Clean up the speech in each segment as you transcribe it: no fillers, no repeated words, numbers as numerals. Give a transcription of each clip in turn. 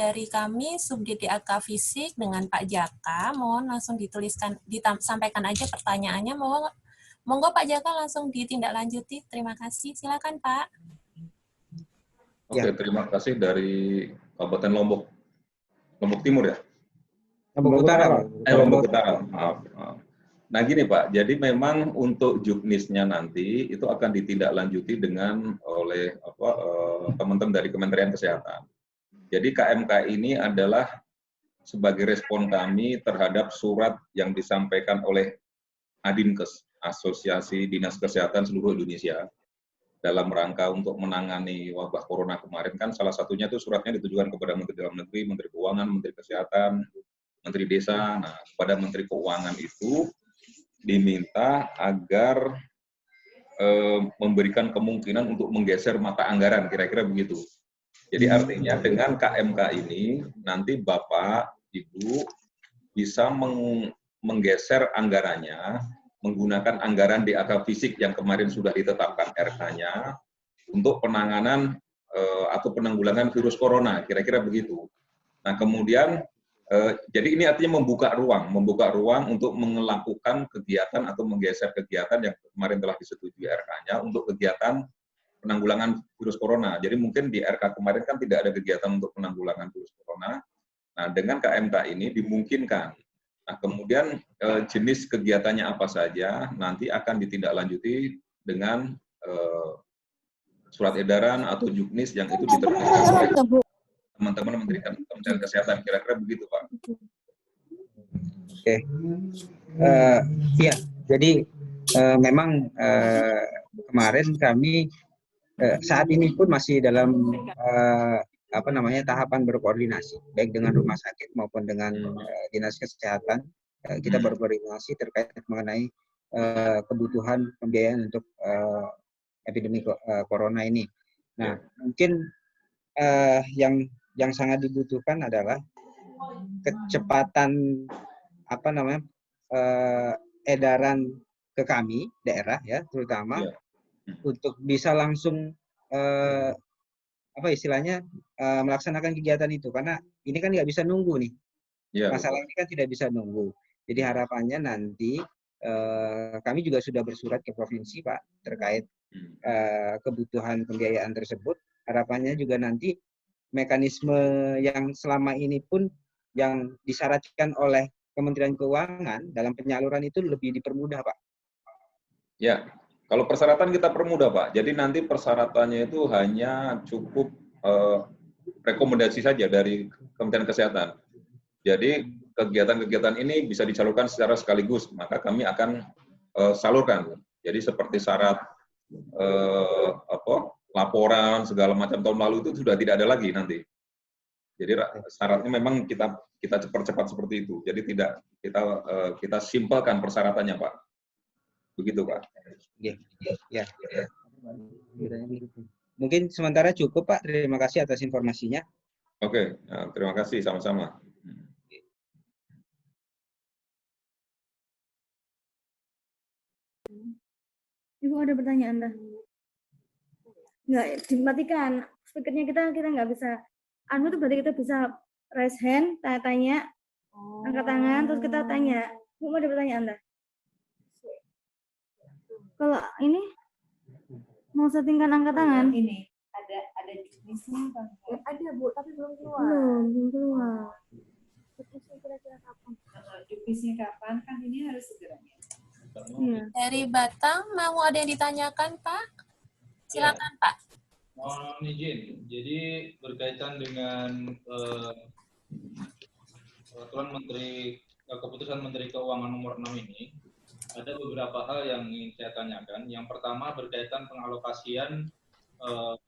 dari kami Subdit DAK Fisik dengan Pak Jaka. Mohon langsung dituliskan, sampaikan aja pertanyaannya. Monggo Pak Jaka langsung ditindaklanjuti. Terima kasih. Silakan Pak. Oke, terima kasih dari Kabupaten Lombok Timur ya? Lombok Utara. Lombok Utara, maaf. Nah gini Pak, jadi memang untuk juknisnya nanti itu akan ditindaklanjuti dengan oleh teman-teman dari Kementerian Kesehatan. Jadi KMK ini adalah sebagai respon kami terhadap surat yang disampaikan oleh Adinkes, Asosiasi Dinas Kesehatan Seluruh Indonesia, dalam rangka untuk menangani wabah corona kemarin. Kan salah satunya itu suratnya ditujukan kepada Menteri Dalam Negeri, Menteri Keuangan, Menteri Kesehatan, Menteri Desa. Nah, kepada Menteri Keuangan itu diminta agar memberikan kemungkinan untuk menggeser mata anggaran, kira-kira begitu. Jadi artinya dengan KMK ini nanti Bapak, Ibu bisa menggeser anggarannya menggunakan anggaran DAK Fisik yang kemarin sudah ditetapkan RK-nya untuk penanganan atau penanggulangan virus corona, kira-kira begitu. Nah kemudian jadi ini artinya membuka ruang untuk melakukan kegiatan atau menggeser kegiatan yang kemarin telah disetujui RK-nya untuk kegiatan penanggulangan virus corona. Jadi mungkin di RK kemarin kan tidak ada kegiatan untuk penanggulangan virus corona. Nah dengan KMK ini dimungkinkan. Nah kemudian jenis kegiatannya apa saja nanti akan ditindaklanjuti dengan surat edaran atau juknis yang itu diterbitkan oleh teman-teman Kementerian Kesehatan, kira-kira begitu Pak. Oke, ya, jadi memang kemarin kami saat ini pun masih dalam tahapan berkoordinasi, baik dengan rumah sakit maupun dengan dinas kesehatan. Kita berkoordinasi terkait mengenai kebutuhan pembiayaan untuk epidemi corona ini. Nah, mungkin yang sangat dibutuhkan adalah kecepatan edaran ke kami daerah ya, terutama untuk bisa langsung melaksanakan kegiatan itu, karena ini kan nggak bisa nunggu nih. Masalah ini kan tidak bisa nunggu. Jadi harapannya nanti kami juga sudah bersurat ke provinsi Pak terkait kebutuhan pembiayaan tersebut. Harapannya juga nanti mekanisme yang selama ini pun yang disyaratkan oleh Kementerian Keuangan dalam penyaluran itu lebih dipermudah, Pak. Ya, kalau persyaratan kita permudah, Pak. Jadi nanti persyaratannya itu hanya cukup rekomendasi saja dari Kementerian Kesehatan. Jadi kegiatan-kegiatan ini bisa disalurkan secara sekaligus, maka kami akan salurkan. Jadi seperti syarat laporan segala macam tahun lalu itu sudah tidak ada lagi nanti. Jadi syaratnya memang kita cepat-cepat seperti itu. Jadi tidak kita simpelkan persyaratannya, Pak. Begitu, Pak. Ya. Mungkin sementara cukup, Pak. Terima kasih atas informasinya. Oke, terima kasih sama-sama. Ibu ada pertanyaan dah? Nggak dimatikan speakernya, kita nggak bisa itu berarti kita bisa raise hand, tanya, angkat tangan, terus kita tanya. Bu, mau ada pertanyaan dah? Kalau ini mau settingkan angkat tangan? Ini ada juknisnya kan? Ada Bu, tapi belum keluar. Belum keluar. Juknisnya kira-kira kapan? Juknisnya kapan? Kan ini harus segera. Iya. Dari Batang mau ada yang ditanyakan Pak? Silakan Pak. Mohon izin, jadi berkaitan dengan keputusan Menteri Keuangan nomor 6 ini, ada beberapa hal yang ingin saya tanyakan. Yang pertama berkaitan pengalokasian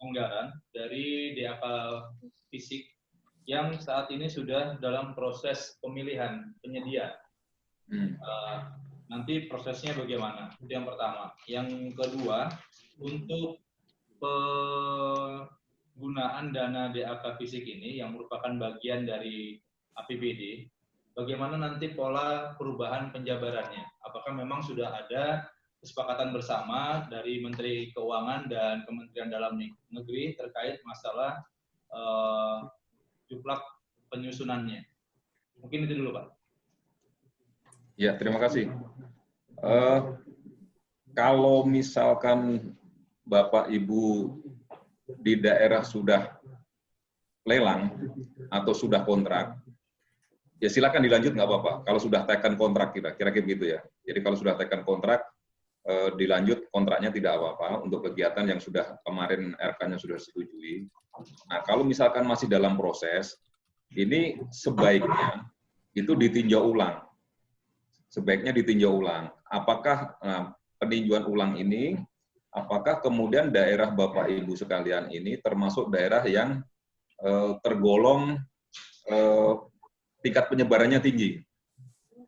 anggaran dari DAK Fisik yang saat ini sudah dalam proses pemilihan penyedia. Nanti prosesnya bagaimana? Itu yang pertama. Yang kedua, untuk penggunaan dana DAK Fisik ini yang merupakan bagian dari APBD, bagaimana nanti pola perubahan penjabarannya? Apakah memang sudah ada kesepakatan bersama dari Menteri Keuangan dan Kementerian Dalam Negeri terkait masalah juplak penyusunannya. Mungkin itu dulu, Pak. Ya, terima kasih. Kalau misalkan Bapak Ibu di daerah sudah lelang atau sudah kontrak, ya silakan dilanjut nggak apa-apa. Kalau sudah tekan kontrak kira-kira begitu ya. Jadi kalau sudah tekan kontrak, dilanjut kontraknya tidak apa-apa untuk kegiatan yang sudah kemarin RK-nya sudah setujui. Nah, kalau misalkan masih dalam proses, ini sebaiknya itu ditinjau ulang. Sebaiknya ditinjau ulang. Apakah peninjauan ulang ini, apakah kemudian daerah Bapak Ibu sekalian ini termasuk daerah yang tergolong tingkat penyebarannya tinggi.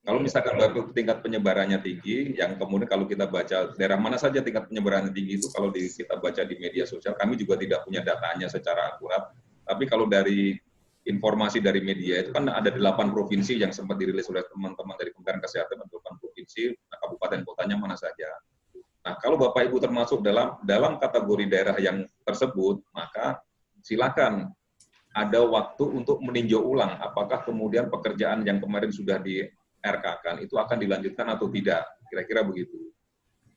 Kalau misalkan tingkat penyebarannya tinggi, yang kemudian kalau kita baca daerah mana saja tingkat penyebarannya tinggi itu, kalau kita baca di media sosial, kami juga tidak punya datanya secara akurat, tapi kalau dari informasi dari media itu kan ada 8 provinsi yang sempat dirilis oleh teman-teman dari Kementerian Kesehatan, 8 provinsi, kabupaten kotanya mana saja. Nah, kalau Bapak Ibu termasuk dalam kategori daerah yang tersebut, maka silakan ada waktu untuk meninjau ulang apakah kemudian pekerjaan yang kemarin sudah di RK-kan itu akan dilanjutkan atau tidak, kira-kira begitu.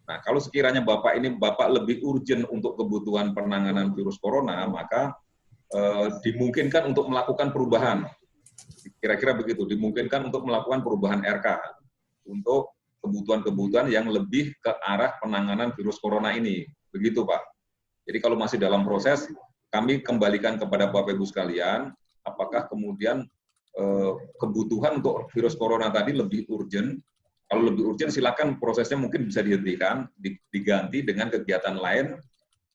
Nah, kalau sekiranya Bapak lebih urgent untuk kebutuhan penanganan virus corona, maka dimungkinkan untuk melakukan perubahan. Kira-kira begitu, dimungkinkan untuk melakukan perubahan RK untuk kebutuhan-kebutuhan yang lebih ke arah penanganan virus corona ini. Begitu, Pak. Jadi kalau masih dalam proses, kami kembalikan kepada Bapak Ibu sekalian, apakah kemudian kebutuhan untuk virus corona tadi lebih urgent. Kalau lebih urgent, silakan prosesnya mungkin bisa dihentikan, diganti dengan kegiatan lain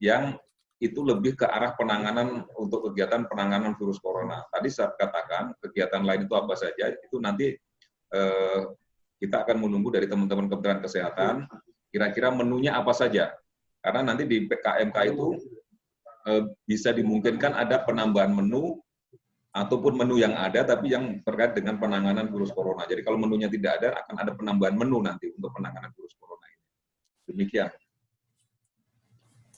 yang itu lebih ke arah penanganan untuk kegiatan penanganan virus corona. Tadi saya katakan kegiatan lain itu apa saja, itu nanti kita akan menunggu dari teman-teman Kementerian Kesehatan, kira-kira menunya apa saja. Karena nanti di KMK itu bisa dimungkinkan ada penambahan menu, ataupun menu yang ada tapi yang terkait dengan penanganan virus corona. Jadi kalau menunya tidak ada, akan ada penambahan menu nanti untuk penanganan virus corona ini. Demikian.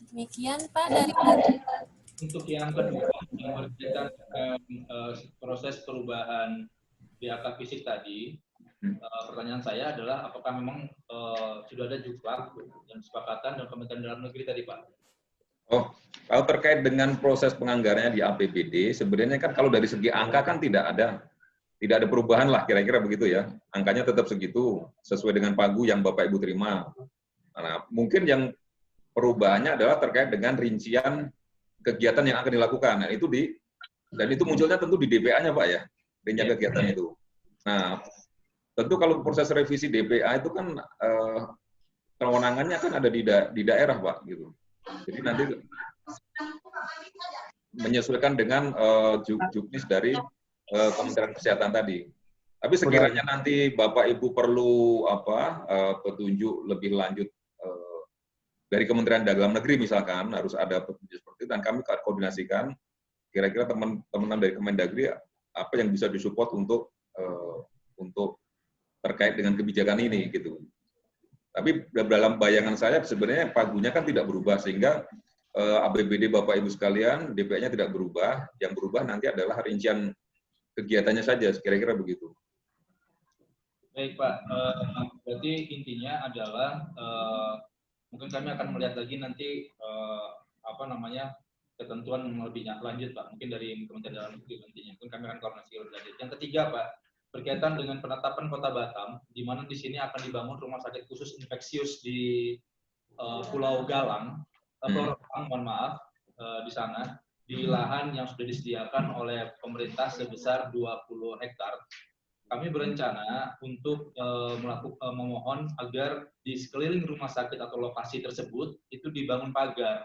Demikian Pak dari Untuk yang kedua, yang berkaitan dengan proses perubahan DAK fisik tadi, pertanyaan saya adalah apakah memang sudah ada juklak dan kesepakatan dengan Kementerian Dalam Negeri tadi, Pak? Oh, kalau terkait dengan proses penganggarannya di APBD, sebenarnya kan kalau dari segi angka kan tidak ada perubahan lah, kira-kira begitu ya. Angkanya tetap segitu, sesuai dengan pagu yang Bapak Ibu terima. Nah, mungkin yang perubahannya adalah terkait dengan rincian kegiatan yang akan dilakukan. Nah, dan itu munculnya tentu di DPA-nya, Pak ya, rincian kegiatan itu. Nah, tentu kalau proses revisi DPA itu kan kewenangannya kan ada di daerah, Pak, gitu. Jadi nanti menyesuaikan dengan juknis dari Kementerian Kesehatan tadi. Tapi sekiranya nanti Bapak Ibu perlu petunjuk lebih lanjut dari Kementerian Dalam Negeri misalkan, harus ada petunjuk seperti itu, dan kami koordinasikan kira-kira teman-teman dari Kemendagri apa yang bisa disupport untuk terkait dengan kebijakan ini gitu. Tapi dalam bayangan saya sebenarnya pagunya kan tidak berubah, sehingga APBD Bapak Ibu sekalian, DPA-nya tidak berubah. Yang berubah nanti adalah rincian kegiatannya saja, kira-kira begitu. Baik Pak, berarti intinya adalah mungkin kami akan melihat lagi nanti ketentuan yang lebih lanjut Pak, mungkin dari Kementerian Dalam Negeri nantinya. Mungkin kami akan koordinasi lebih lanjut. Yang ketiga Pak, berkaitan dengan penetapan Kota Batam, di mana di sini akan dibangun rumah sakit khusus infeksius di Pulau Galang, mohon maaf, di sana, di lahan yang sudah disediakan oleh pemerintah sebesar 20 hektar. Kami berencana untuk memohon agar di sekeliling rumah sakit atau lokasi tersebut itu dibangun pagar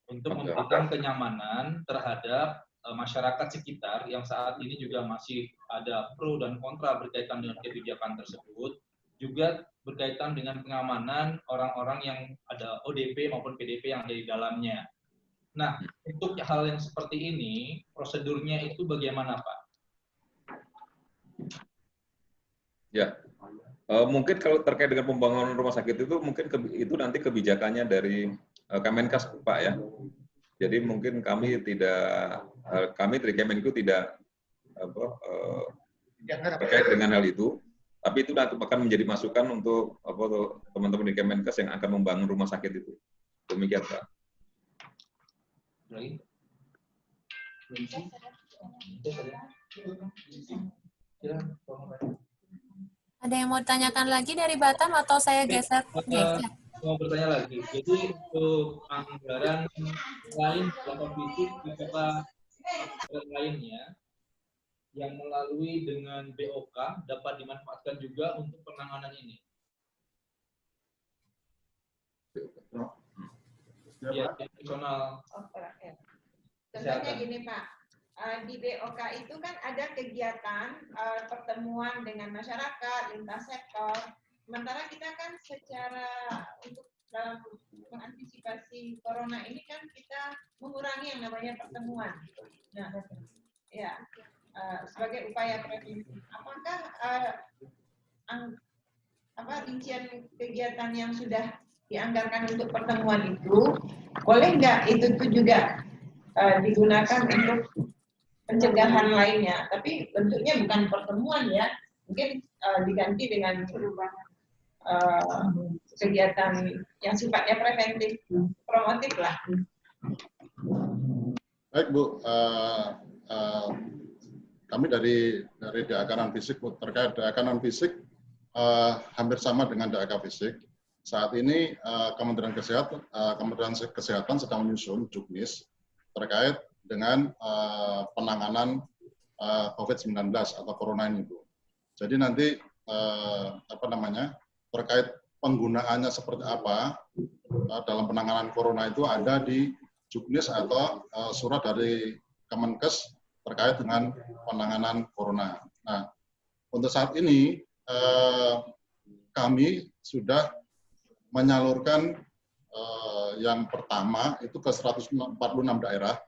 untuk memberikan kenyamanan terhadap masyarakat sekitar yang saat ini juga masih ada pro dan kontra berkaitan dengan kebijakan tersebut, juga berkaitan dengan pengamanan orang-orang yang ada ODP maupun PDP yang ada di dalamnya. Nah, untuk hal yang seperti ini, prosedurnya itu bagaimana, Pak? Ya, mungkin kalau terkait dengan pembangunan rumah sakit itu, mungkin itu nanti kebijakannya dari Kemenkes, Pak ya. Jadi mungkin kami dari Kemenku tidak terkait dengan hal itu. Tapi itu nanti akan menjadi masukan untuk teman-teman di Kemenkes yang akan membangun rumah sakit itu. Demikian, Pak. Ada yang mau ditanyakan lagi dari Batam atau saya geser? Mau bertanya lagi. Jadi untuk anggaran lain dalam fisik beserta lainnya yang melalui dengan BOK dapat dimanfaatkan juga untuk penanganan ini. Ya, personal. Contohnya gini Pak, di BOK itu kan ada kegiatan pertemuan dengan masyarakat, lintas sektor. Sementara kita kan secara untuk dalam mengantisipasi corona ini kan kita mengurangi yang namanya pertemuan. Nah, ya sebagai upaya preventif. Apakah rincian kegiatan yang sudah dianggarkan untuk pertemuan itu boleh nggak itu tuh juga digunakan untuk pencegahan lainnya, tapi bentuknya bukan pertemuan ya, mungkin diganti dengan kegiatan yang sifatnya preventif, promotif lah. Baik Bu, kami dari DAK non-fisik terkait DAK non-fisik hampir sama dengan DAK fisik. Saat ini Kementerian Kesehatan sedang menyusun juknis terkait dengan penanganan COVID-19 atau corona ini, Bu. Jadi nanti terkait penggunaannya seperti apa dalam penanganan corona itu ada di juknis atau surat dari Kemenkes terkait dengan penanganan corona. Nah, untuk saat ini kami sudah menyalurkan yang pertama itu ke 146 daerah,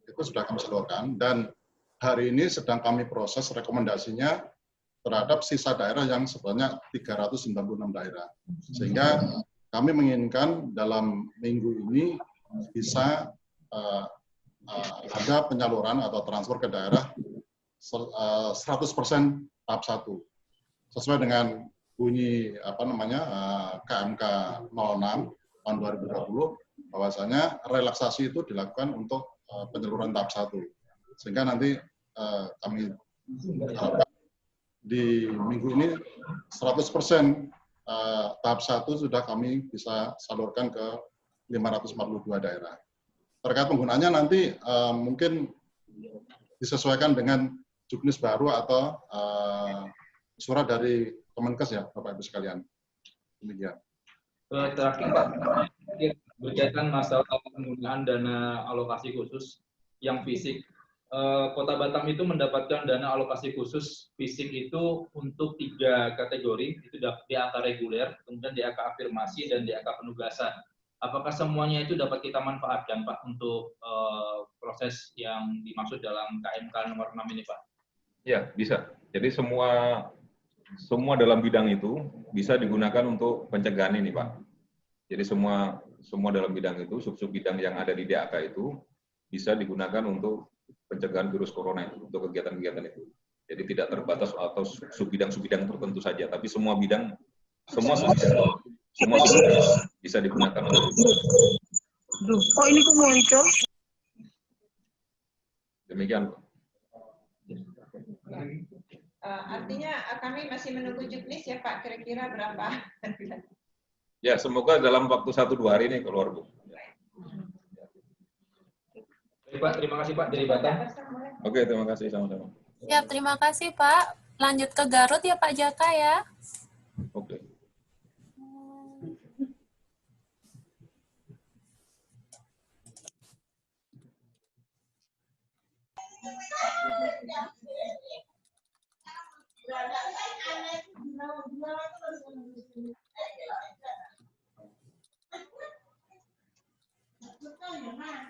itu sudah kami salurkan, dan hari ini sedang kami proses rekomendasinya terhadap sisa daerah yang sebanyak 396 daerah. Sehingga kami menginginkan dalam minggu ini bisa ada penyaluran atau transfer ke daerah 100% tahap 1. Sesuai dengan bunyi KMK 06 tahun 2020 bahwasanya relaksasi itu dilakukan untuk penyaluran tahap 1. Sehingga nanti kami harapkan di minggu ini 100% tahap 1 sudah kami bisa salurkan ke 542 daerah. Terkait penggunaannya nanti mungkin disesuaikan dengan juknis baru atau surat dari Kemenkes ya, Bapak Ibu sekalian. Demikian. Terakhir Pak, berkaitan masalah penggunaan dana alokasi khusus yang fisik. Kota Batam itu mendapatkan dana alokasi khusus fisik itu untuk 3 kategori, itu DAK reguler, kemudian DAK afirmasi, dan DAK penugasan. Apakah semuanya itu dapat kita manfaatkan Pak untuk proses yang dimaksud dalam KMK nomor 6 ini Pak? Ya, bisa. Jadi semua dalam bidang itu bisa digunakan untuk pencegahan ini Pak. Jadi semua dalam bidang itu, sub-sub bidang yang ada di DAK itu bisa digunakan untuk pencegahan virus corona itu, untuk kegiatan-kegiatan itu. Jadi tidak terbatas atau sub-bidang tertentu saja, tapi semua bidang, semua bisa digunakan untuk itu. Oh ini kok muncul? Demikian. Artinya kami masih menunggu juknis ya Pak, kira-kira berapa? Ya, semoga dalam waktu 1-2 hari ini keluar Bu. Pak, terima kasih Pak dari Batam. Oke, terima kasih sama-sama. Ya, terima kasih Pak. Lanjut ke Garut ya Pak Jaka ya. Oke.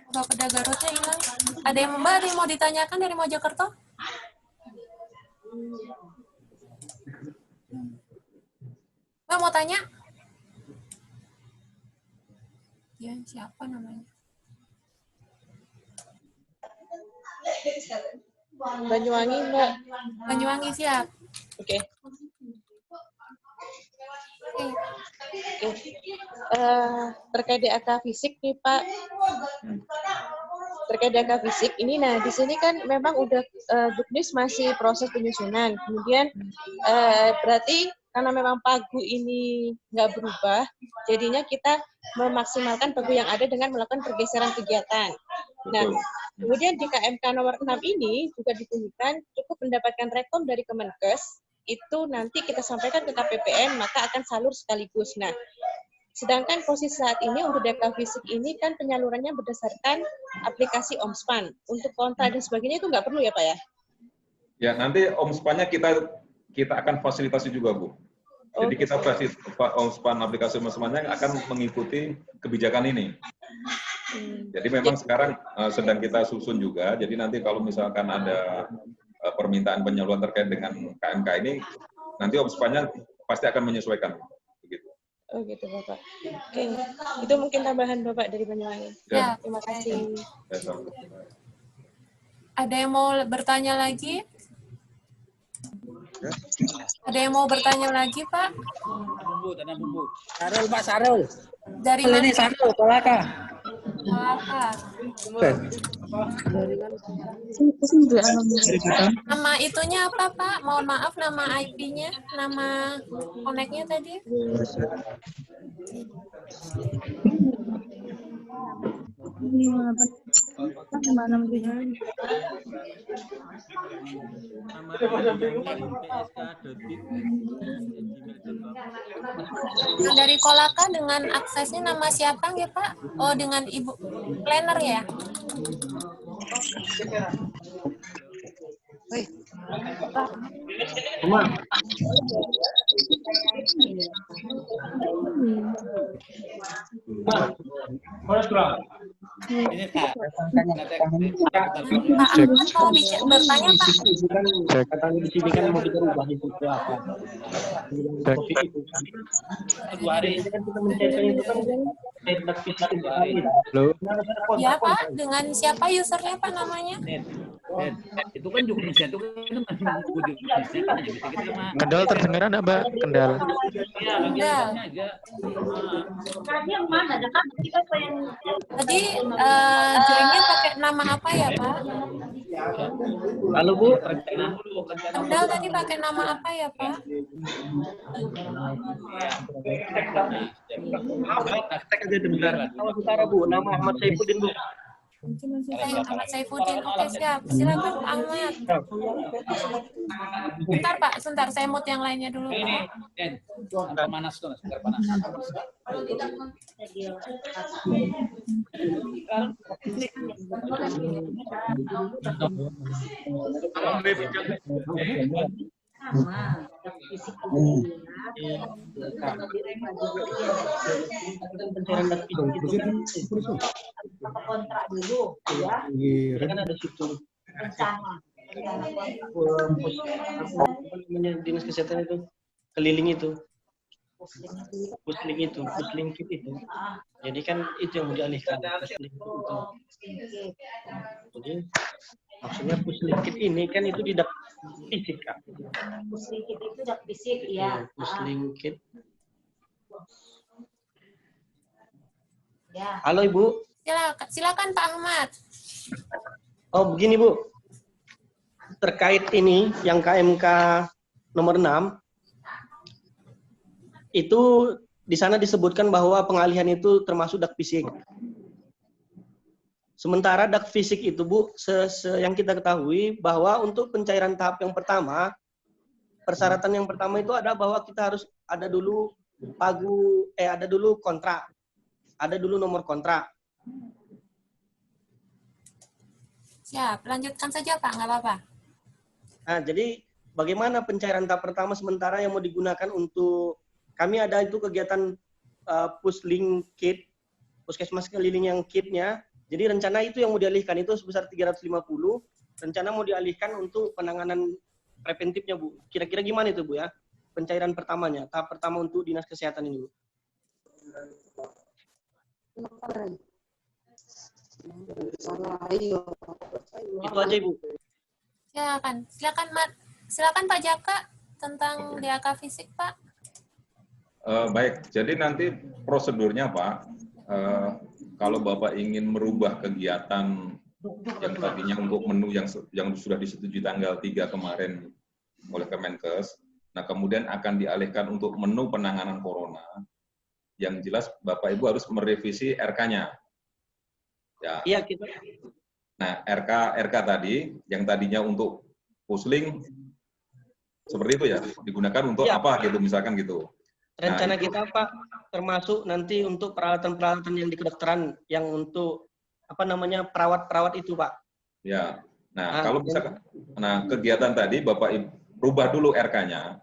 Bapak Garutnya hilang. Ada yang mau ditanyakan dari Mojokerto? Mbak mau tanya? Ya, siapa namanya? Banyuwangi, Mbak. Banyuwangi siap. Oke. Terkait DAK fisik nih Pak. Terkait DAK fisik ini, nah di sini kan memang udah Buknis masih proses penyusunan. Kemudian berarti karena memang pagu ini nggak berubah, jadinya kita memaksimalkan pagu yang ada dengan melakukan pergeseran kegiatan. Nah, kemudian di KMK nomor 6 ini juga ditunjukkan cukup mendapatkan rekom dari Kemenkes, itu nanti kita sampaikan ke KPPN, maka akan salur sekaligus. Nah, sedangkan posisi saat ini untuk DAK fisik ini kan penyalurannya berdasarkan aplikasi OMSPAN. Untuk kontra dan sebagainya itu nggak perlu ya Pak ya? Ya, nanti OMSPAN-nya kita akan fasilitasi juga, Bu. Jadi kita OMSPAN, aplikasi OMSPAN-nya akan mengikuti kebijakan ini. Jadi memang sekarang sedang kita susun juga, jadi nanti kalau misalkan ada permintaan penyaluran terkait dengan KMK ini, nanti OMSPAN-nya pasti akan menyesuaikan. Begitu. Oh gitu Bapak. Oke, itu mungkin tambahan Bapak dari Banyuwangi. Ya, terima kasih. Ada yang mau bertanya lagi? Ada yang mau bertanya lagi, Pak? Bu. Sarul, Pak Sarul. Dari mana? Ini Sarul, Kolaka. Kolaka. Nama itunya apa, Pak? Mohon maaf, nama IP-nya, nama connect-nya tadi. Nah, dari Kolaka dengan aksesnya nama siapa ya Pak? Oh, dengan Ibu Planner ya? Ini Pak. Mau bertanya Pak? Katanya di sini kan mau kita ubah itu apa? Satu hari ini kan kita mencetak itu kan Ya Pak, dengan siapa usernya Pak namanya? Itu kan juga bisa itu kan Kendal terdengar enggak, Mbak? Kendal. Tadi joinnya pakai nama apa ya Pak? Lalu Bu, Kendal tadi pakai nama apa ya Pak? Tek aja sebentar. Utara Bu, nama Ahmad Saifuddin Bu. Ahmad Saifuddin, oke siap. Silakan Pak Ahmad. Bentar Pak, sebentar saya mute yang lainnya dulu Pak. Panas tuh, sebentar panas. Kontrak dulu ya. Kan ada situ Rencana. Dinas kesehatan itu keliling itu. Pusling kit itu. Jadi kan itu yang mau dialihkan. Jadi maksudnya pusling kit ini kan itu di dak fisik Kak. Pusling kit itu dak fisik ya. Pusling kit. Ya. Halo Ibu. Silakan Pak Ahmad. Oh begini Bu. Terkait ini yang KMK nomor 6 itu di sana disebutkan bahwa pengalihan itu termasuk dak fisik. Sementara dak fisik itu Bu, yang kita ketahui bahwa untuk pencairan tahap yang pertama, persyaratan yang pertama itu ada bahwa kita harus ada dulu ada dulu kontrak, ada dulu nomor kontrak. Siap, lanjutkan saja Pak, nggak apa-apa. Nah, jadi bagaimana pencairan tahap pertama sementara yang mau digunakan untuk kami ada itu kegiatan pusling kit, puskesmas keliling yang kitnya. Jadi rencana itu yang mau dialihkan itu sebesar 350, rencana mau dialihkan untuk penanganan preventifnya Bu. Kira-kira gimana itu Bu ya? Pencairan pertamanya, tahap pertama untuk dinas kesehatan ini Bu. Itu aja Ibu. Ya kan, silakan Pak Jaka tentang DAK fisik, Pak. Baik, jadi nanti prosedurnya Pak, kalau Bapak ingin merubah kegiatan yang tadinya untuk menu yang sudah disetujui tanggal 3 kemarin oleh Kemenkes, nah kemudian akan dialihkan untuk menu penanganan corona, yang jelas Bapak Ibu harus merevisi RK-nya. Ya. Iya, kita. Nah, RK tadi, yang tadinya untuk pusling, seperti itu ya, digunakan untuk apa gitu, misalkan gitu. Rencana Nah, kita Pak, termasuk nanti untuk peralatan-peralatan yang di kedokteran, yang untuk apa namanya perawat-perawat itu Pak. Ya, nah kalau misalkan, kegiatan tadi Bapak Ibu rubah dulu RK-nya.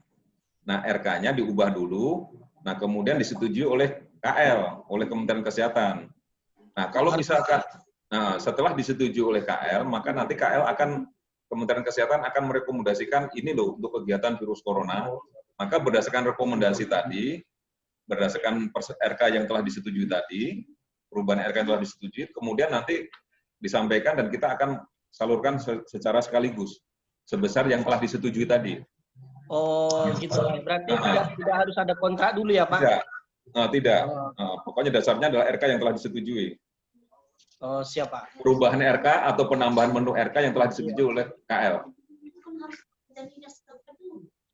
Nah, RK-nya diubah dulu, nah kemudian disetujui oleh KL, oleh Kementerian Kesehatan. Nah, kalau misalkan, setelah disetujui oleh KL, maka nanti KL Kementerian Kesehatan akan merekomendasikan ini loh untuk kegiatan virus corona. Maka berdasarkan rekomendasi tadi, berdasarkan RK yang telah disetujui tadi, perubahan RK yang telah disetujui, kemudian nanti disampaikan dan kita akan salurkan secara sekaligus, sebesar yang telah disetujui tadi. Oh gitu, berarti tidak harus ada kontrak dulu ya Pak? Tidak. Pokoknya dasarnya adalah RK yang telah disetujui. Oh siap Pak. Perubahan RK atau penambahan menu RK yang telah disetujui oleh KL.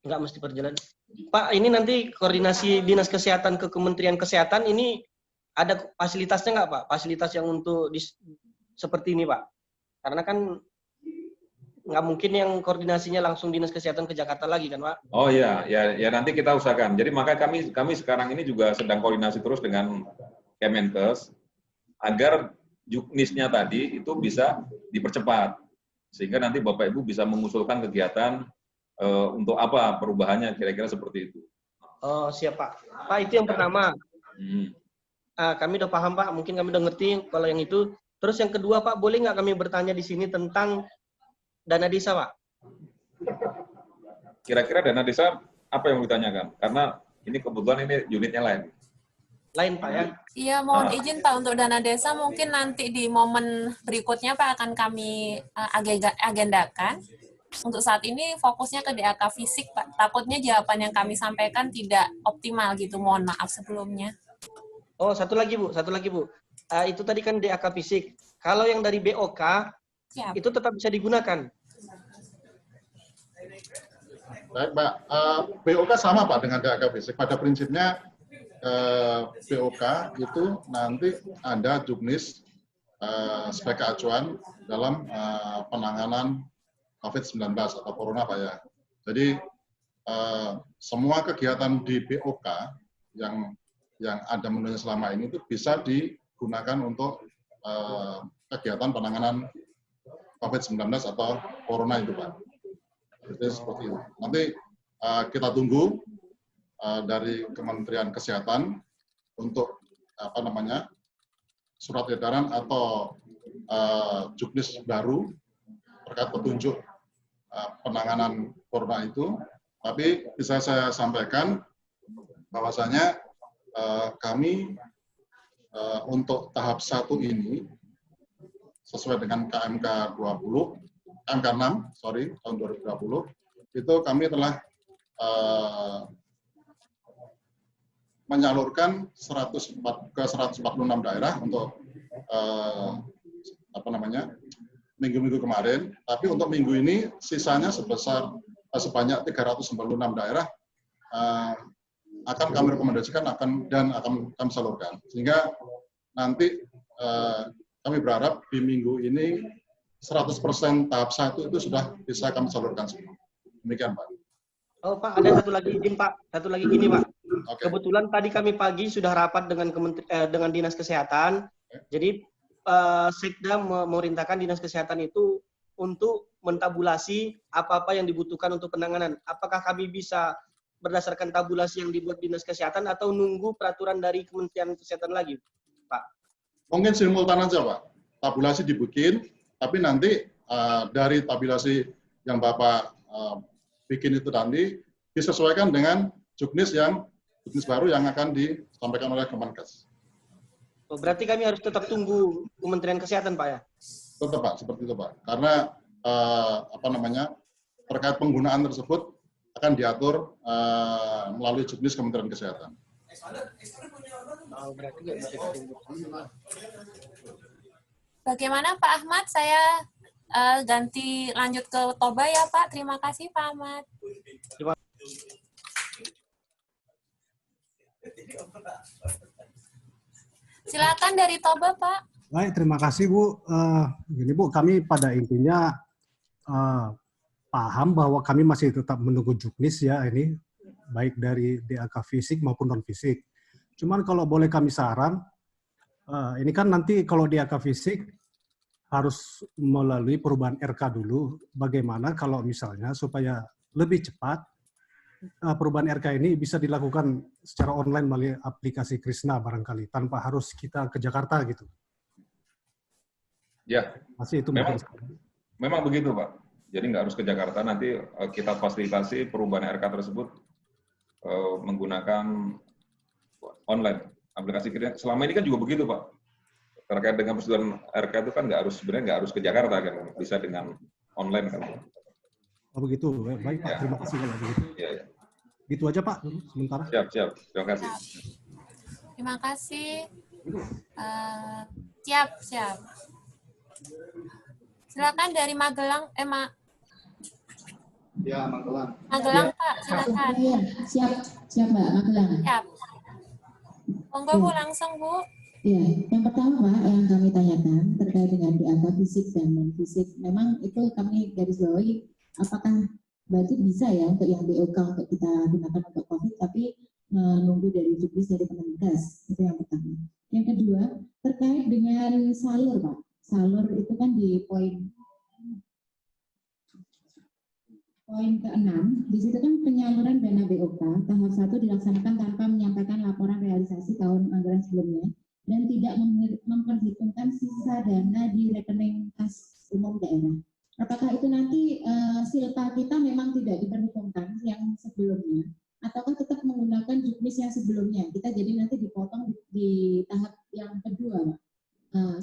Nggak mesti perjalanan. Pak, ini nanti koordinasi Dinas Kesehatan ke Kementerian Kesehatan ini ada fasilitasnya nggak Pak? Fasilitas yang untuk seperti ini Pak? Karena kan nggak mungkin yang koordinasinya langsung Dinas Kesehatan ke Jakarta lagi kan Pak? Oh iya, ya nanti kita usahakan. Jadi maka kami sekarang ini juga sedang koordinasi terus dengan Kemenkes agar juknisnya tadi itu bisa dipercepat. Sehingga nanti Bapak Ibu bisa mengusulkan kegiatan untuk apa perubahannya, kira-kira seperti itu. Oh siap Pak. Pak itu yang pertama. Kami udah paham Pak, mungkin kami udah ngerti kalau yang itu. Terus yang kedua Pak, boleh nggak kami bertanya di sini tentang dana desa Pak? Kira-kira dana desa apa yang mau ditanyakan? Karena ini kebetulan ini unitnya lain. Lain Pak ya? Iya, mohon izin Pak untuk dana desa mungkin nanti di momen berikutnya Pak akan kami agendakan. Untuk saat ini fokusnya ke DAK fisik Pak. Takutnya jawaban yang kami sampaikan tidak optimal gitu. Mohon maaf sebelumnya. Oh satu lagi Bu. Itu tadi kan DAK fisik. Kalau yang dari BOK Siap. itu tetap bisa digunakan. Baik Pak, BOK sama Pak dengan DAK fisik. Pada prinsipnya BOK itu nanti ada juknis sebagai acuan dalam penanganan COVID-19 atau Corona Pak ya. Jadi semua kegiatan di BOK yang ada menunya selama ini itu bisa digunakan untuk kegiatan penanganan COVID-19 atau Corona itu Pak. Jadi seperti itu. Nanti kita tunggu dari Kementerian Kesehatan untuk surat edaran atau juknis baru terkait petunjuk penanganan corona itu, tapi bisa saya sampaikan bahwasanya kami untuk tahap 1 ini sesuai dengan KMK 6 tahun 2020 itu kami telah menyalurkan ke 146 daerah untuk minggu-minggu kemarin, tapi untuk minggu ini sisanya sebanyak 396 daerah akan kami rekomendasikan dan akan kami salurkan. Sehingga nanti kami berharap di minggu ini 100% tahap 1 itu sudah bisa kami salurkan semua. Demikian Pak. Oh Pak, ada satu lagi izin Pak, satu lagi gini Pak. Okay. Kebetulan tadi kami pagi sudah rapat dengan Dinas Kesehatan, jadi Sekda memerintahkan Dinas Kesehatan itu untuk mentabulasi apa-apa yang dibutuhkan untuk penanganan. Apakah kami bisa berdasarkan tabulasi yang dibuat Dinas Kesehatan atau nunggu peraturan dari Kementerian Kesehatan lagi, Pak? Mungkin simultan aja Pak. Tabulasi dibikin, tapi nanti dari tabulasi yang Bapak bikin itu nanti disesuaikan dengan juknis baru yang akan disampaikan oleh Kemenkes. Oh, berarti kami harus tetap tunggu Kementerian Kesehatan, Pak ya? Tetap Pak, seperti itu Pak. Karena terkait penggunaan tersebut akan diatur melalui juknis Kementerian Kesehatan. Bagaimana Pak Ahmad? Saya ganti lanjut ke Toba ya Pak. Terima kasih Pak Ahmad. Silakan dari Toba Pak. Baik, terima kasih Bu. Gini Bu, kami pada intinya paham bahwa kami masih tetap menunggu juknis ya ini, baik dari DAK fisik maupun non-fisik. Cuman kalau boleh kami saran, ini kan nanti kalau DAK fisik harus melalui perubahan RK dulu. Bagaimana kalau misalnya supaya lebih cepat, perubahan RK ini bisa dilakukan secara online melalui aplikasi Krisna barangkali, tanpa harus kita ke Jakarta gitu. Ya, masih itu memang begitu Pak. Jadi nggak harus ke Jakarta, nanti kita fasilitasi perubahan RK tersebut menggunakan online aplikasi Krisna. Selama ini kan juga begitu Pak. Terkait dengan prosedur RK itu kan sebenarnya nggak harus ke Jakarta kan, bisa dengan online kan. Oh begitu, baik Pak, terima kasih kalau begitu. Ya. Gitu aja Pak, sementara. Siap, terima kasih. Terima kasih. Siap. Silakan dari Magelang, Ya, Magelang. Magelang Pak, silakan. Ya, siap Mbak, Magelang. Siap. Monggo Bu, langsung Bu. Ya, yang pertama Pak, yang kami tanyakan terkait dengan DAK fisik dan non-fisik, memang itu kami garis bawahi, apakah berarti bisa ya untuk yang BOK untuk kita gunakan untuk COVID, tapi menunggu dari juknis dari Kemenkes, itu yang pertama. Yang kedua, terkait dengan salur Pak, salur itu kan di poin ke-6, di situ kan penyaluran dana BOK tahap 1 dilaksanakan tanpa menyampaikan laporan realisasi tahun anggaran sebelumnya dan tidak memperhitungkan sisa dana di rekening kas umum daerah. Apakah itu nanti silpa kita memang tidak diperhitungkan yang sebelumnya, ataukah tetap menggunakan juknis yang sebelumnya? Kita jadi nanti dipotong di tahap yang kedua, Pak.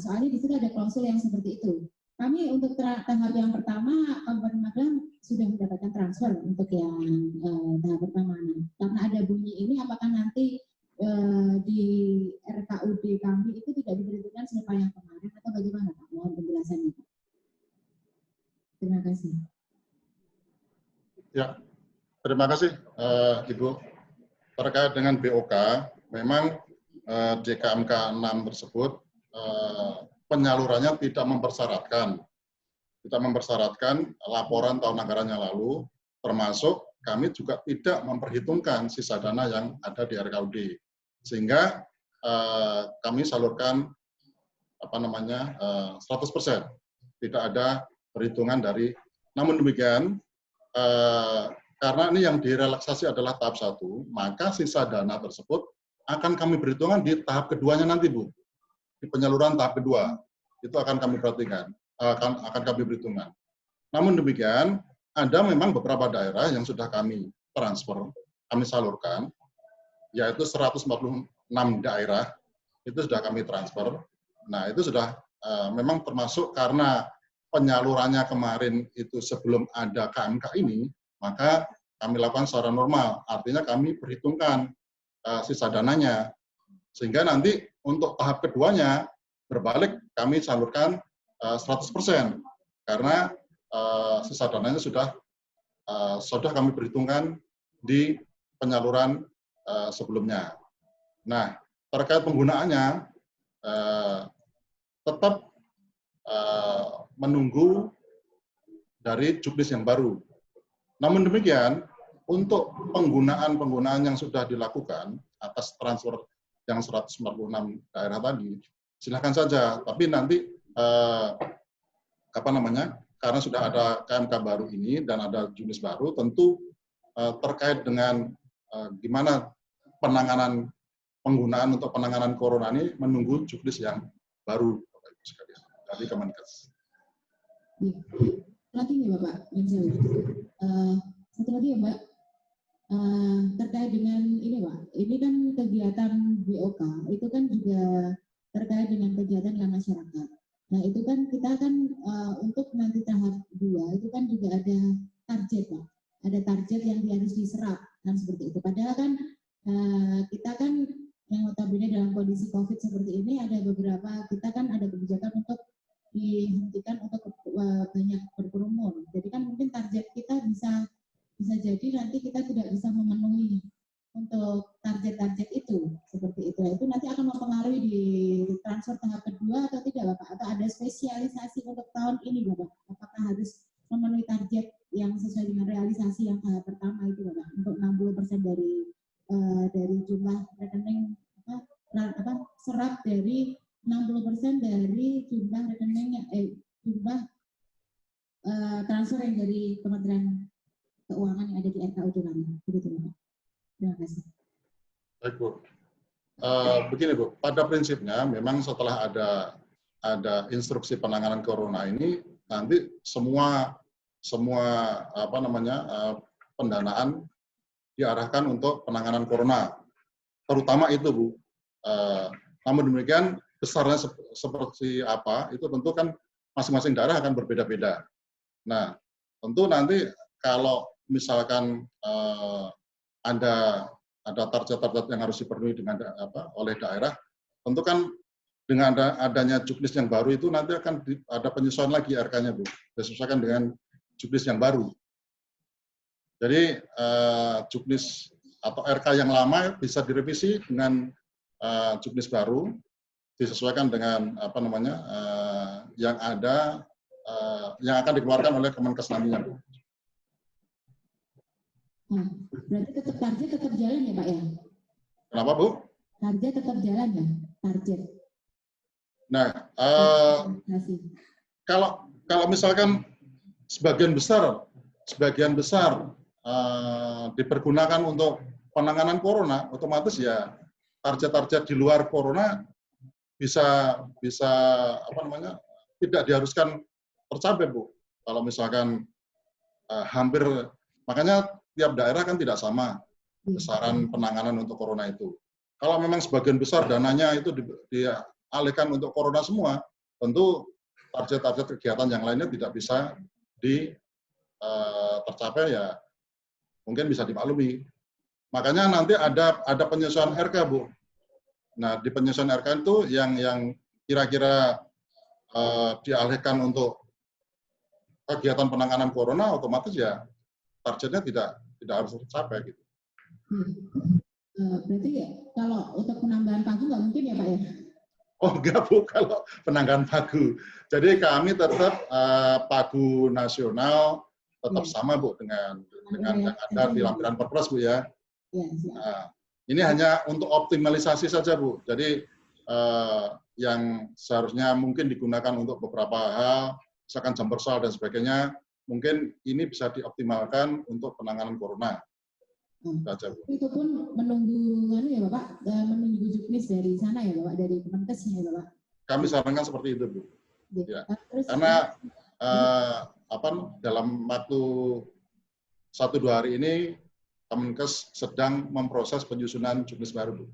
Soalnya di situ ada klausul yang seperti itu. Kami untuk tahap yang pertama, Kabupaten Magelang sudah mendapatkan transfer untuk yang tahap pertama. Karena ada bunyi ini, apakah nanti di RKUD kami itu tidak diperhitungkan silpa yang kemarin atau bagaimana Pak? Mohon penjelasannya Pak. Terima kasih. Ya, terima kasih Ibu. Terkait dengan BOK, memang di KMK 6 tersebut penyalurannya tidak mempersyaratkan laporan tahun anggaran yang lalu, termasuk kami juga tidak memperhitungkan sisa dana yang ada di RKUD, sehingga kami salurkan 100%, tidak ada perhitungan dari. Namun demikian, karena ini yang direlaksasi adalah tahap 1, maka sisa dana tersebut akan kami perhitungkan di tahap keduanya nanti Bu. Di penyaluran tahap kedua, itu akan kami perhatikan, akan kami perhitungkan. Namun demikian, ada memang beberapa daerah yang sudah kami transfer, kami salurkan, yaitu 146 daerah, itu sudah kami transfer. Nah, itu sudah memang termasuk karena penyalurannya kemarin itu sebelum ada KMK ini, maka kami lakukan secara normal, artinya kami perhitungkan sisa dananya, sehingga nanti untuk tahap keduanya berbalik kami salurkan 100%, karena sisa dananya sudah kami perhitungkan di penyaluran sebelumnya. Nah, terkait penggunaannya tetap menunggu dari juknis yang baru. Namun demikian, untuk penggunaan yang sudah dilakukan atas transfer yang 146 daerah tadi, silakan saja. Tapi nanti karena sudah ada KMK baru ini dan ada juknis baru, tentu terkait dengan gimana penggunaan untuk penanganan corona ini menunggu juknis yang baru dari Kemenkes. Lagi nih Bapak, satu lagi ya Mbak, terkait dengan ini Pak, ini kan kegiatan BOK, itu kan juga terkait dengan kegiatan yang masyarakat. Nah itu kan kita kan untuk nanti tahap 2 dihentikan untuk banyak berkerumun. Jadi kan mungkin target kita bisa jadi nanti kita tidak bisa memenuhi untuk target-target itu, seperti itu. Itu nanti akan mempengaruhi di transfer tahap kedua atau tidak, Bapak? Atau ada spesialisasi untuk tahun ini, Bapak? Apakah harus memenuhi target yang sesuai dengan realisasi yang tahap pertama itu, Bapak? Untuk 60% dari jumlah rekening serap dari 60% dari jumlah rekening jumlah transfer yang dari Kementerian Keuangan yang ada di RKUD kami. Begitu, Bapak. Terima kasih. Baik, Bu. Begini, Bu. Pada prinsipnya memang setelah ada instruksi penanganan corona ini, nanti semua pendanaan diarahkan untuk penanganan corona. Terutama itu, Bu. Namun demikian, besarnya seperti apa, itu tentu kan masing-masing daerah akan berbeda-beda. Nah, tentu nanti kalau misalkan ada target-target yang harus dipenuhi dengan oleh daerah, tentu kan dengan adanya juknis yang baru itu nanti akan ada penyesuaian lagi RK-nya, Bu, disesuaikan dengan juknis yang baru. Jadi juknis atau RK yang lama bisa direvisi dengan juknis baru, disesuaikan dengan yang ada yang akan dikeluarkan oleh Kemenkes nantinya, Bu. Berarti target tetap jalan ya, Pak ya? Kenapa, Bu? Target tetap jalan ya, target. Nah, kalau misalkan sebagian besar dipergunakan untuk penanganan corona, otomatis ya target-target di luar corona bisa tidak diharuskan tercapai, Bu. Kalau misalkan hampir, makanya tiap daerah kan tidak sama besaran penanganan untuk corona itu. Kalau memang sebagian besar dananya itu dialihkan untuk corona semua, tentu target-target kegiatan yang lainnya tidak bisa tercapai, ya mungkin bisa dimaklumi. Makanya nanti ada penyesuaian RK, Bu. Nah, di penyesuaian RK itu yang kira-kira dialihkan untuk kegiatan penanganan corona, otomatis ya targetnya tidak harus tercapai gitu. Berarti ya, kalau untuk penambahan pagu nggak mungkin ya, Pak ya? Oh enggak, Bu, kalau penambahan pagu. Jadi kami tetap pagu nasional tetap sama, Bu, dengan yang ada di lampiran Perpres, Bu ya. Nah, ini hanya untuk optimalisasi saja, Bu. Jadi yang seharusnya mungkin digunakan untuk beberapa hal, misalkan jam bersal dan sebagainya, mungkin ini bisa dioptimalkan untuk penanganan corona. Itu pun menunggu ya, Bapak, menunggu juknis dari sana ya, Bapak, dari Kemenkesnya ya, Bapak. Kami sarankan seperti itu, Bu. Ya. Karena dalam waktu 1-2 hari ini Kemenkes sedang memproses penyusunan juknis baru, Bu.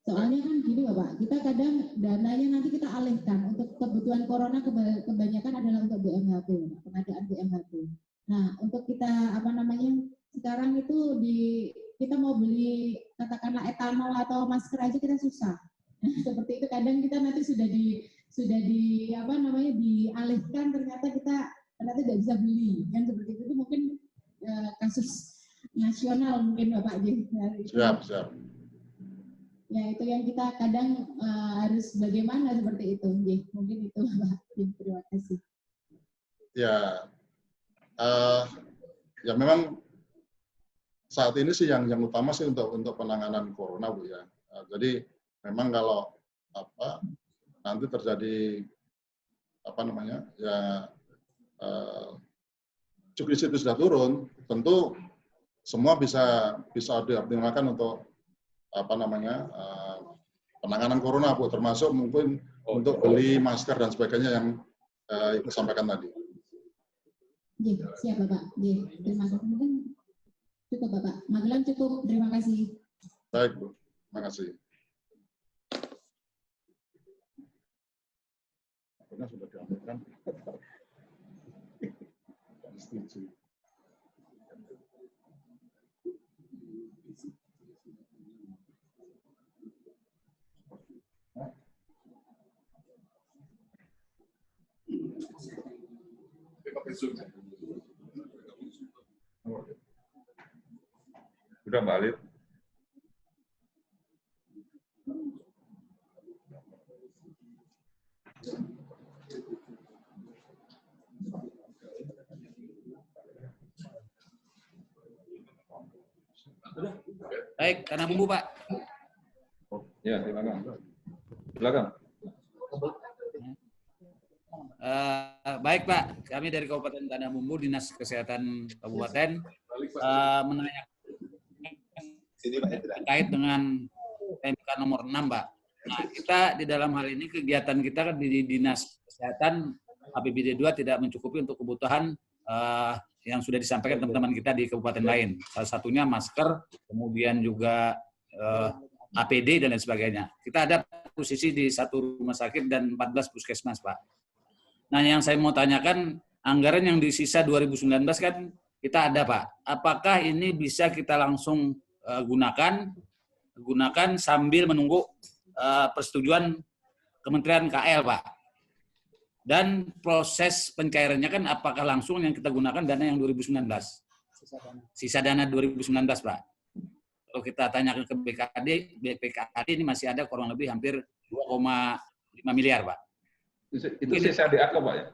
Soalnya kan gini, Bapak, kita kadang dananya nanti kita alihkan untuk kebutuhan corona, kebanyakan adalah untuk BMHP, pengadaan BMHP. Nah, untuk kita sekarang itu kita mau beli katakanlah etanol atau masker aja kita susah. Nah, seperti itu kadang kita nanti sudah dialihkan, ternyata kita tidak bisa beli. Kan seperti itu mungkin kasus nasional mungkin, Bapak. Siap. Ya, itu yang kita kadang harus bagaimana seperti itu. Mungkin itu, Bapak. Terima kasih. Ya memang saat ini sih yang utama sih untuk penanganan corona, Bu ya. Jadi memang kalau nanti terjadi juknis itu sudah turun, tentu semua bisa dioptimalkan untuk penanganan corona, Bu, termasuk mungkin untuk beli masker dan sebagainya yang Ibu sampaikan tadi. Siap, Bapak. Terima kasih. Mungkin cukup, Bapak. Magelang cukup. Terima kasih. Baik, Bu. Terima kasih. Sudah diambilkan. Setuju. Sudah Mbak Alif? Baik, karena bumbu Pak. Ya, silakan. Silakan. Baik Pak, kami dari Kabupaten Tanah Bumbu, Dinas Kesehatan Kabupaten, menanyakan terkait dengan PMK nomor 6 Pak. Nah, kita di dalam hal ini kegiatan kita kan di Dinas Kesehatan APBD 2 tidak mencukupi untuk kebutuhan yang sudah disampaikan teman-teman kita di kabupaten lain. Salah satunya masker, kemudian juga APD dan lain sebagainya. Kita ada posisi di 1 rumah sakit dan 14 puskesmas, Pak. Nah, yang saya mau tanyakan, anggaran yang di sisa 2019 kan kita ada, Pak. Apakah ini bisa kita langsung gunakan sambil menunggu persetujuan Kementerian KL, Pak? Dan proses pencairannya kan apakah langsung yang kita gunakan dana yang 2019? Sisa dana 2019, Pak. Kalau kita tanyakan ke BPKD ini masih ada kurang lebih hampir 2,5 miliar, Pak. Itu sisa DAK, Pak ya?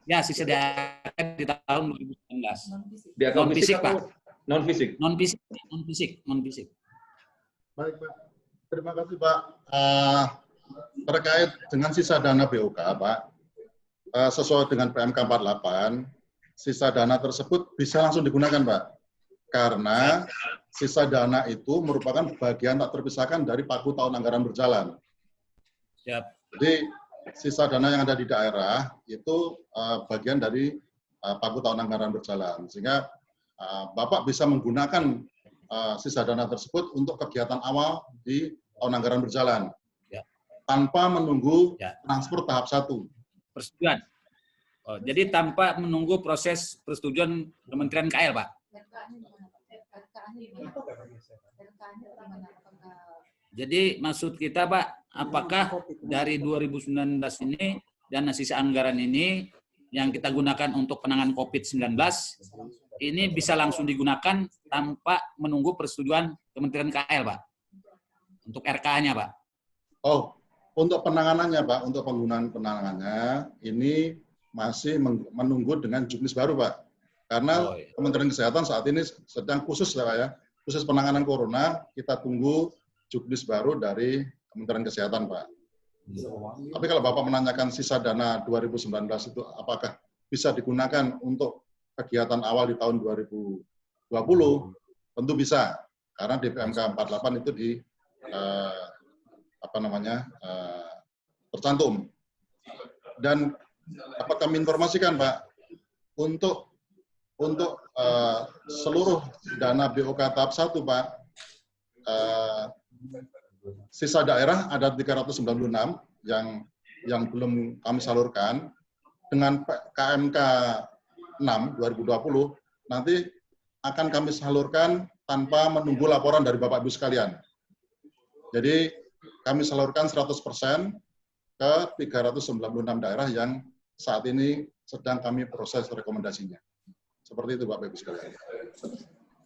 Ya, sisa DAK di tahun 2019. DAK non-fisik, Pak. Non-fisik? Non-fisik. Baik, Pak. Terima kasih, Pak. Terkait dengan sisa dana BOK, Pak, sesuai dengan PMK 48, sisa dana tersebut bisa langsung digunakan, Pak. Karena sisa dana itu merupakan bagian tak terpisahkan dari pagu tahun anggaran berjalan. Siap. Jadi, sisa dana yang ada di daerah itu bagian dari pagu tahun anggaran berjalan. Sehingga Bapak bisa menggunakan sisa dana tersebut untuk kegiatan awal di tahun anggaran berjalan. Ya. Tanpa menunggu transfer tahap 1. Persetujuan. Oh, jadi tanpa menunggu proses persetujuan Kementerian KL, Pak. Jadi maksud kita, Pak, apakah dari 2019 ini dana sisa anggaran ini yang kita gunakan untuk penanganan COVID-19 ini bisa langsung digunakan tanpa menunggu persetujuan Kementerian KL, Pak? Untuk RK-nya, Pak. Oh, untuk penanganannya, Pak, untuk penggunaan penanganannya ini masih menunggu dengan juknis baru, Pak. Karena Kementerian Kesehatan saat ini sedang khusus, Pak ya, khusus penanganan corona, kita tunggu juknis baru dari Kementerian Kesehatan, Pak. Tapi kalau Bapak menanyakan sisa dana 2019 itu apakah bisa digunakan untuk kegiatan awal di tahun 2020, tentu bisa. Karena di PMK 48 itu tercantum. Dan dapat kami informasikan, Pak, untuk seluruh dana BOK tahap 1, Pak, sisa daerah ada 396 yang belum kami salurkan. Dengan KMK 6 2020 nanti akan kami salurkan tanpa menunggu laporan dari Bapak Ibu sekalian. Jadi kami salurkan 100% ke 396 daerah yang saat ini sedang kami proses rekomendasinya. Seperti itu, Bapak Ibu sekalian.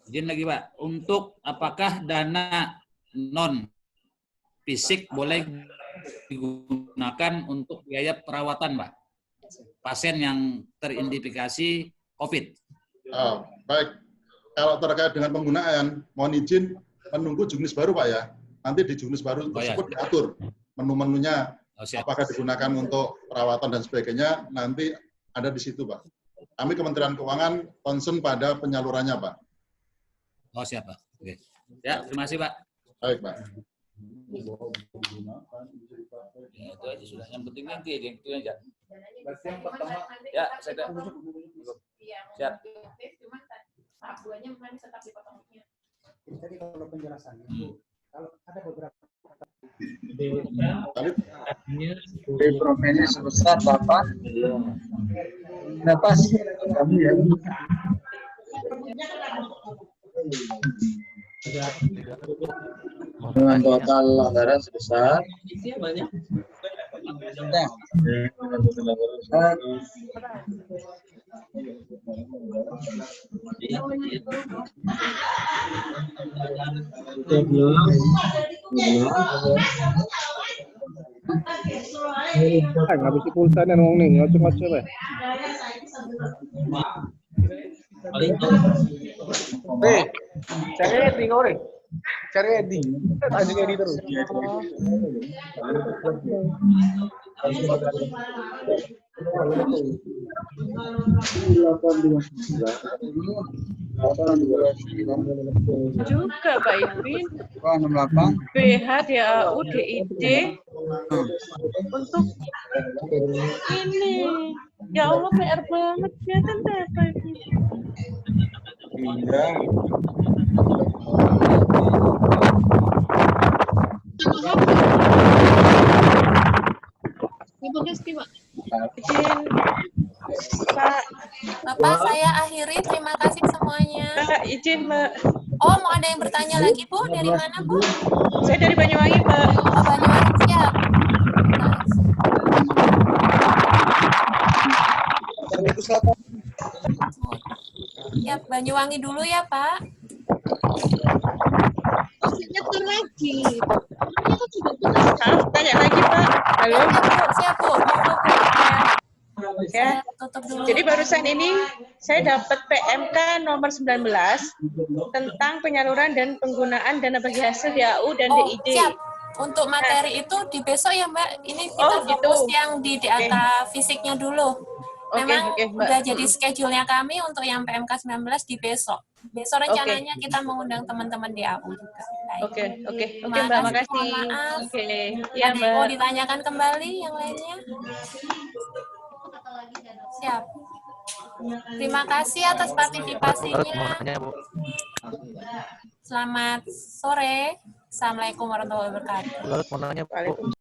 Izin lagi, Pak. Untuk apakah dana non-fisik boleh digunakan untuk biaya perawatan, Pak? Pasien yang terindikasi COVID. Baik. Kalau terkait dengan penggunaan, mohon izin menunggu juknis baru, Pak ya. Nanti di juknis baru tersebut diatur menu-menunya, apakah digunakan untuk perawatan dan sebagainya, nanti ada di situ, Pak. Kami Kementerian Keuangan concern pada penyalurannya, Pak. Oh, siap, Pak. Oke. Ya, terima kasih, Pak. Baik, Pak. Ya, itu aja sudah. Yang penting nanti itu aja. Ya, saya dah. Siap. Tahap 2-nya memang tetap dipotongnya. Jadi kalau penjelasannya itu, kalau ada beberapa di provinsi sebesar Bapak berapa sih kami ya? Dengan total anggaran sebesar Ngabisin pulsa nih ngomong nih, ngoceh-ngoceh lah. Cari Edi kau deh. Cari Edi. Tanya Edi terus. Juga Pak Ipin. BH DAU DID untuk ini. Ya Allah PR banget ya tante Pak Ipin. Iya. Izin Pak. Bapak, saya akhiri. Terima kasih semuanya. Mbak, izin Mbak. Oh, mau ada yang bertanya lagi, Bu? Dari mana, Bu? Saya dari Banyuwangi, Mbak. Oh, Banyuwangi, siap. Siap, Banyuwangi dulu ya, Pak. Nyetor lagi. Itu juga tugas. Tanya lagi, Pak. Halo? Siap, Bu. Ya. Jadi barusan ini saya dapat PMK nomor 19 tentang penyaluran dan penggunaan dana bagi hasil DAU dan DID. Siap. Untuk materi itu di besok ya, Mbak. Ini kita fokus yang di DAK fisiknya dulu. Memang udah jadi schedule-nya kami untuk yang PMK 19 di besok. Besok rencananya kita mengundang teman-teman DAU juga. Oke, Mbak, makasih. Maaf. Ya, Ada Mbak. yang mau ditanyakan kembali yang lainnya? Siap. Terima kasih atas partisipasinya. Selamat sore. Assalamualaikum warahmatullahi wabarakatuh. Mau nanya, Bu.